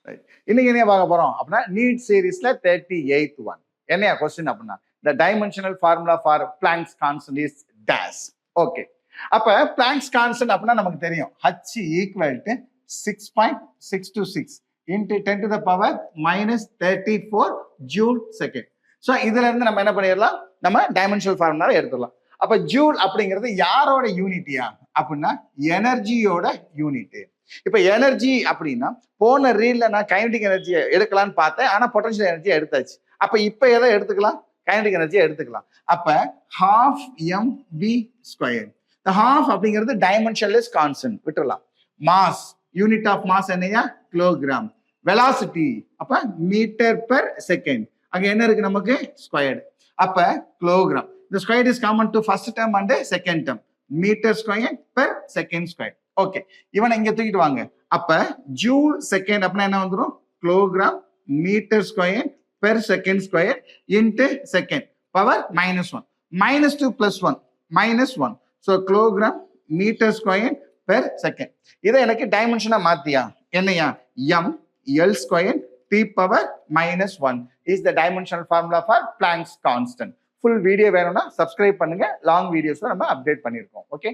Right. இன்னைக்கு என்ன பார்க்க போறோம் அப்படின்னா நீட் சீரீஸ்ல 38th ஒன். என்னையா கொஸ்டின் அப்படின்னா the dimensional formula for Planck's constant is dash. Okay. அப்ப Planck's constant அப்படின்னா நமக்கு தெரியும் h equal to 6.626 into 10 to the power minus 34 joule second. So இதுல இருந்து நம்ம என்ன பண்ணிடலாம், நம்ம டைமென்ஷனல் ஃபார்முலாவை எடுத்துடலாம். அப்ப ஜூல் அப்படிங்கிறது யாரோட யூனிட்டியா அப்படின்னா எனர்ஜியோட யூனிட். இப்ப எனர்ஜி அப்படின்னா போன ரீல்ல நான் கைனடிக் எனர்ஜியை எடுக்கலாம்னு பார்த்தேன், ஆனா பொட்டன்ஷியல் எனர்ஜியை எடுத்தாச்சு. அப்ப இப்ப எதை எடுத்துக்கலாம், கைனடிக் எனர்ஜியை எடுத்துக்கலாம். அப்ப half mv ஸ்கொயர். இந்த half அப்படிங்கிறது டைமென்ஷன்லெஸ் கான்ஸ்டன்ட், விட்டுறலாம். மாஸ், யூனிட் ஆஃப் மாஸ் என்னையா, கிலோகிராம். வெலாசிட்டி அப்ப மீட்டர் பெர் செகண்ட். அங்க என்ன இருக்கு நமக்கு, ஸ்கொயர்டு. அப்ப கிலோகிராம். இந்த square is common to first term and second term. Metre square per second square. Okay, இவனை இங்க தூக்கிட்டு வாங்க. அப்ப ஜூல் செகண்ட் அப்படின்னா என்ன வந்துடும், kilogram metre square per second square into second power -1. -2 + 1 -1. So kilogram metre square per second. இதை எனக்கு டைமென்ஷனா மாத்தியா, என்னையா, M L square t power -1 is the dimensional formula for Planck's constant. Full video வேணும்னா subscribe பண்ணுங்க. லாங் வீடியோஸ் நம்ம update பண்ணியிருக்கோம். Okay.